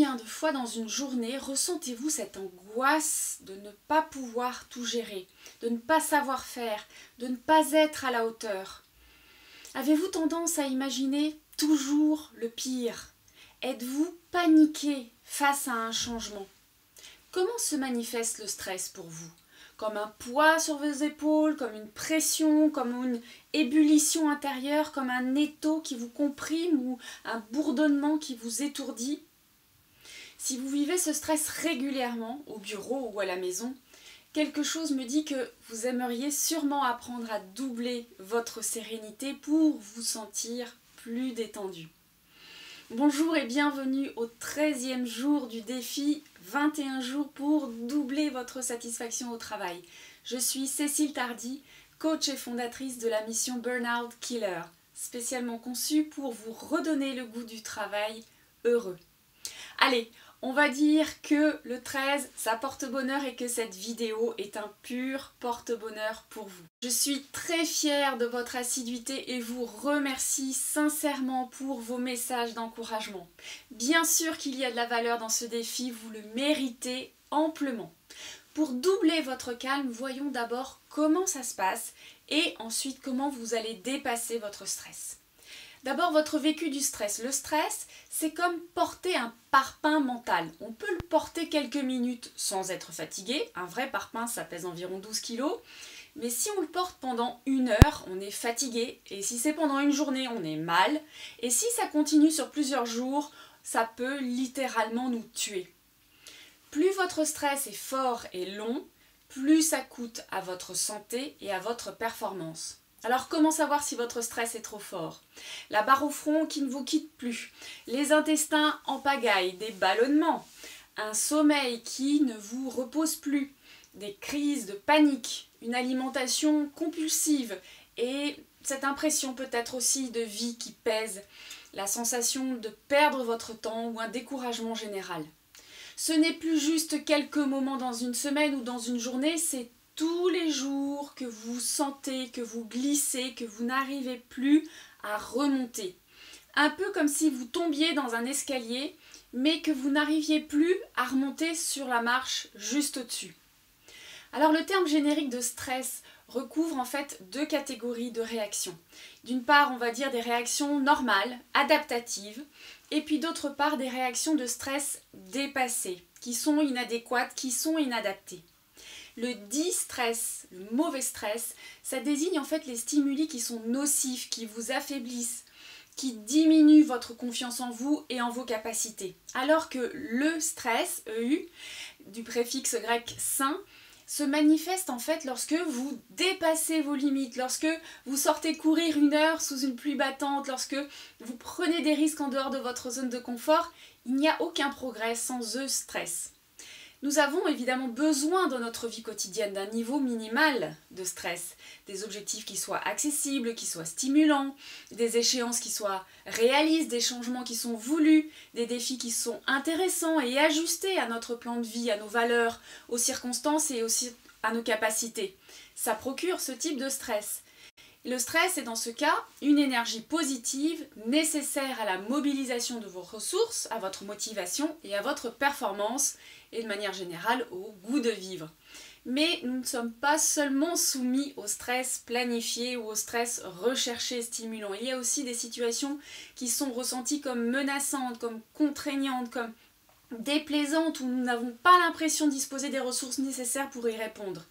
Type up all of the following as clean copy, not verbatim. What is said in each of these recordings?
Combien de fois dans une journée ressentez-vous cette angoisse de ne pas pouvoir tout gérer, de ne pas savoir faire, de ne pas être à la hauteur? Avez-vous tendance à imaginer toujours le pire? Êtes-vous paniqué face à un changement? Comment se manifeste le stress pour vous? Comme un poids sur vos épaules, comme une pression, comme une ébullition intérieure, comme un étau qui vous comprime ou un bourdonnement qui vous étourdit? Si vous vivez ce stress régulièrement, au bureau ou à la maison, quelque chose me dit que vous aimeriez sûrement apprendre à doubler votre sérénité pour vous sentir plus détendu. Bonjour et bienvenue au 13e jour du défi 21 jours pour doubler votre satisfaction au travail. Je suis Cécile Tardy, coach et fondatrice de la mission Burnout Killer, spécialement conçue pour vous redonner le goût du travail heureux. Allez, on va dire que le 13, ça porte bonheur et que cette vidéo est un pur porte-bonheur pour vous. Je suis très fière de votre assiduité et vous remercie sincèrement pour vos messages d'encouragement. Bien sûr qu'il y a de la valeur dans ce défi, vous le méritez amplement. Pour doubler votre calme, voyons d'abord comment ça se passe et ensuite comment vous allez dépasser votre stress. D'abord, votre vécu du stress. Le stress, c'est comme porter un parpaing mental. On peut le porter quelques minutes sans être fatigué. Un vrai parpaing, ça pèse environ 12 kg. Mais si on le porte pendant 1 heure, on est fatigué. Et si c'est pendant une journée, on est mal. Et si ça continue sur plusieurs jours, ça peut littéralement nous tuer. Plus votre stress est fort et long, plus ça coûte à votre santé et à votre performance. Alors comment savoir si votre stress est trop fort? La barre au front qui ne vous quitte plus, les intestins en pagaille, des ballonnements, un sommeil qui ne vous repose plus, des crises de panique, une alimentation compulsive et cette impression peut-être aussi de vie qui pèse, la sensation de perdre votre temps ou un découragement général. Ce n'est plus juste quelques moments dans une semaine ou dans une journée, c'est tous les jours que vous sentez, que vous glissez, que vous n'arrivez plus à remonter. Un peu comme si vous tombiez dans un escalier, mais que vous n'arriviez plus à remonter sur la marche juste au-dessus. Alors le terme générique de stress recouvre en fait 2 catégories de réactions. D'une part, on va dire des réactions normales, adaptatives, et puis d'autre part des réactions de stress dépassées, qui sont inadéquates, qui sont inadaptées. Le distress, le mauvais stress, ça désigne en fait les stimuli qui sont nocifs, qui vous affaiblissent, qui diminuent votre confiance en vous et en vos capacités. Alors que le stress, EU, du préfixe grec sain, se manifeste en fait lorsque vous dépassez vos limites, lorsque vous sortez courir 1 heure sous une pluie battante, lorsque vous prenez des risques en dehors de votre zone de confort, il n'y a aucun progrès sans stress. Nous avons évidemment besoin dans notre vie quotidienne d'un niveau minimal de stress, des objectifs qui soient accessibles, qui soient stimulants, des échéances qui soient réalistes, des changements qui sont voulus, des défis qui sont intéressants et ajustés à notre plan de vie, à nos valeurs, aux circonstances et aussi à nos capacités. Ça procure ce type de stress. Le stress est dans ce cas une énergie positive nécessaire à la mobilisation de vos ressources, à votre motivation et à votre performance et de manière générale au goût de vivre. Mais nous ne sommes pas seulement soumis au stress planifié ou au stress recherché et stimulant. Il y a aussi des situations qui sont ressenties comme menaçantes, comme contraignantes, comme déplaisantes où nous n'avons pas l'impression de disposer des ressources nécessaires pour y répondre.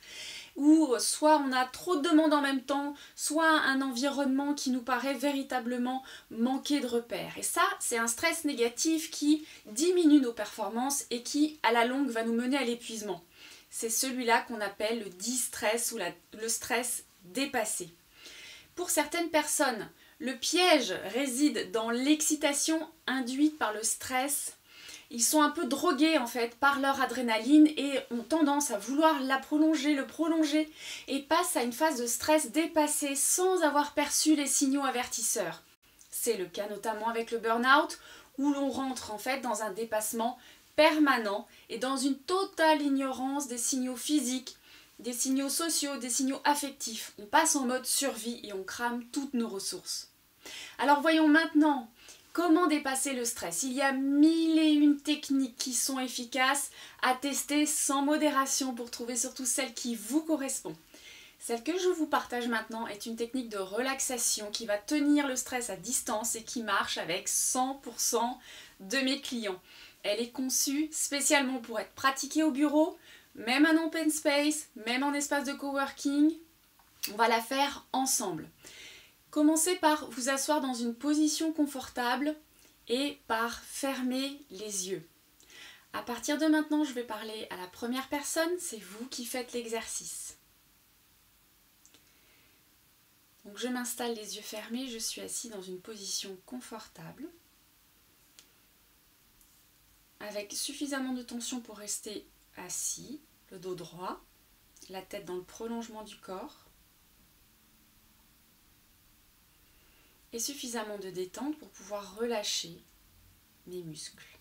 Où soit on a trop de demandes en même temps, soit un environnement qui nous paraît véritablement manquer de repères. Et ça, c'est un stress négatif qui diminue nos performances et qui, à la longue, va nous mener à l'épuisement. C'est celui-là qu'on appelle le distress ou le stress dépassé. Pour certaines personnes, le piège réside dans l'excitation induite par le stress. Ils sont un peu drogués en fait par leur adrénaline et ont tendance à vouloir le prolonger et passent à une phase de stress dépassée sans avoir perçu les signaux avertisseurs. C'est le cas notamment avec le burn-out où l'on rentre en fait dans un dépassement permanent et dans une totale ignorance des signaux physiques, des signaux sociaux, des signaux affectifs. On passe en mode survie et on crame toutes nos ressources. Alors voyons maintenant Comment dépasser le stress? Il y a 1001 techniques qui sont efficaces à tester sans modération pour trouver surtout celle qui vous correspond. Celle que je vous partage maintenant est une technique de relaxation qui va tenir le stress à distance et qui marche avec 100% de mes clients. Elle est conçue spécialement pour être pratiquée au bureau, même en open space, même en espace de coworking. On va la faire ensemble. Commencez par vous asseoir dans une position confortable et par fermer les yeux. À partir de maintenant, je vais parler à la première personne, c'est vous qui faites l'exercice. Donc je m'installe les yeux fermés, je suis assis dans une position confortable, avec suffisamment de tension pour rester assis, le dos droit, la tête dans le prolongement du corps, et suffisamment de détente pour pouvoir relâcher mes muscles.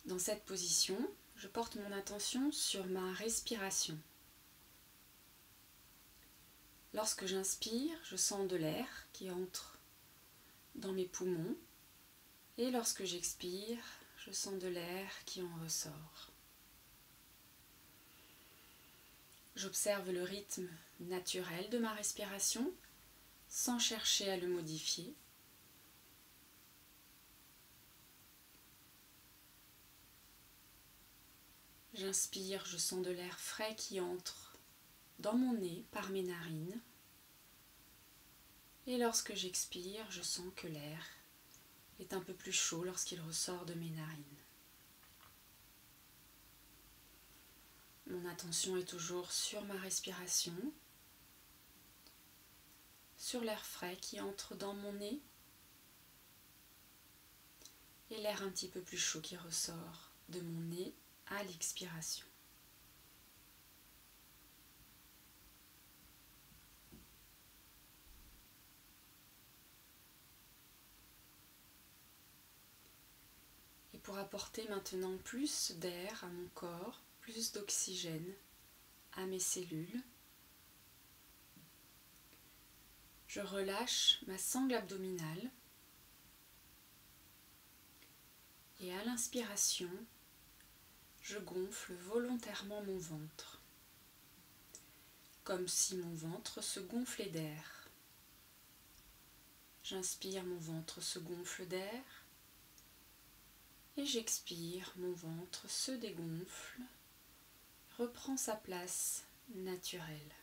Dans cette position, je porte mon attention sur ma respiration. Lorsque j'inspire, je sens de l'air qui entre dans mes poumons, et lorsque j'expire, je sens de l'air qui en ressort. J'observe le rythme naturel de ma respiration sans chercher à le modifier. J'inspire, je sens de l'air frais qui entre dans mon nez par mes narines. Et lorsque j'expire, je sens que l'air est un peu plus chaud lorsqu'il ressort de mes narines. Mon attention est toujours sur ma respiration, sur l'air frais qui entre dans mon nez et l'air un petit peu plus chaud qui ressort de mon nez à l'expiration. Et pour apporter maintenant plus d'air à mon corps, plus d'oxygène à mes cellules, je relâche ma sangle abdominale et à l'inspiration, je gonfle volontairement mon ventre, comme si mon ventre se gonflait d'air. J'inspire, mon ventre se gonfle d'air et j'expire, mon ventre se dégonfle, reprend sa place naturelle.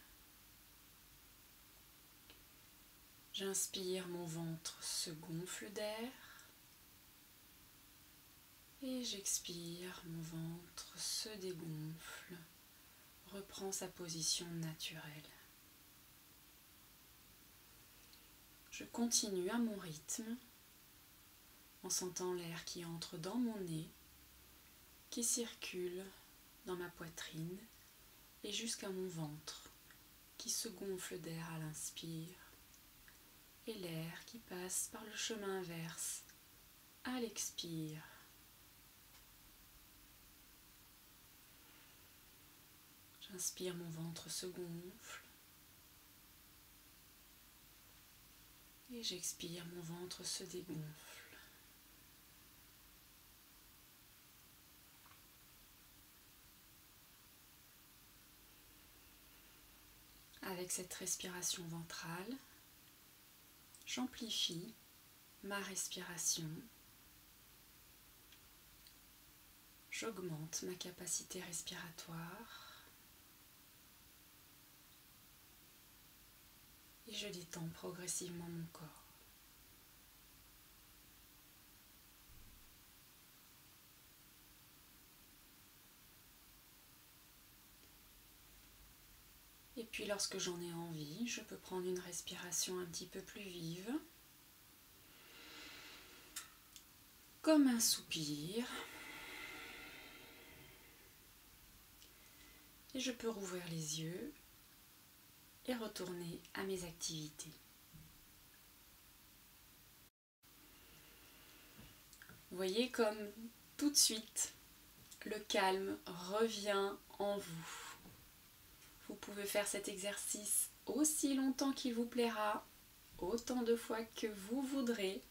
J'inspire, mon ventre se gonfle d'air et j'expire, mon ventre se dégonfle, reprend sa position naturelle. Je continue à mon rythme en sentant l'air qui entre dans mon nez, qui circule dans ma poitrine et jusqu'à mon ventre, qui se gonfle d'air à l'inspire et l'air qui passe par le chemin inverse à l'expire. J'inspire, mon ventre se gonfle et j'expire, mon ventre se dégonfle. Avec cette respiration ventrale, j'amplifie ma respiration. J'augmente ma capacité respiratoire et je détends progressivement mon corps. Et puis lorsque j'en ai envie, je peux prendre une respiration un petit peu plus vive, comme un soupir. Et je peux rouvrir les yeux et retourner à mes activités. Vous voyez comme tout de suite, le calme revient en vous. Vous pouvez faire cet exercice aussi longtemps qu'il vous plaira, autant de fois que vous voudrez,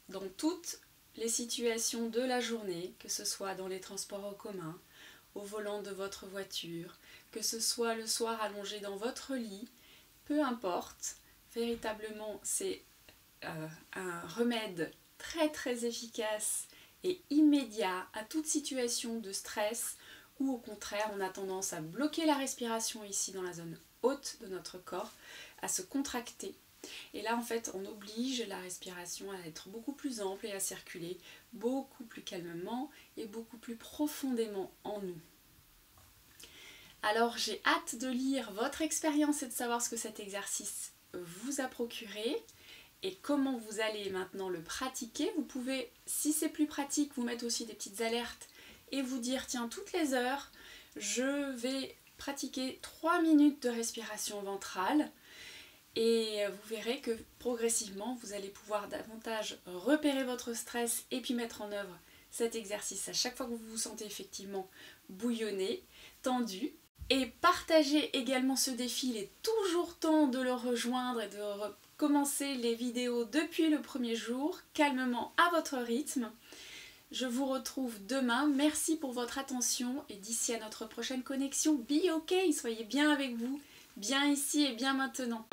dans toutes les situations de la journée, que ce soit dans les transports en commun, au volant de votre voiture, que ce soit le soir allongé dans votre lit, peu importe, véritablement c'est un remède très très efficace et immédiat à toute situation de stress ou au contraire on a tendance à bloquer la respiration ici dans la zone haute de notre corps, à se contracter. Et là en fait on oblige la respiration à être beaucoup plus ample et à circuler beaucoup plus calmement et beaucoup plus profondément en nous. Alors j'ai hâte de lire votre expérience et de savoir ce que cet exercice vous a procuré et comment vous allez maintenant le pratiquer. Vous pouvez, si c'est plus pratique, vous mettre aussi des petites alertes et vous dire tiens, toutes les heures, je vais pratiquer 3 minutes de respiration ventrale et vous verrez que progressivement, vous allez pouvoir davantage repérer votre stress et puis mettre en œuvre cet exercice à chaque fois que vous vous sentez effectivement bouillonné, tendu. Et partagez également ce défi, il est toujours temps de le rejoindre et de recommencer les vidéos depuis le premier jour, calmement à votre rythme. Je vous retrouve demain, merci pour votre attention et d'ici à notre prochaine connexion, be ok, soyez bien avec vous, bien ici et bien maintenant.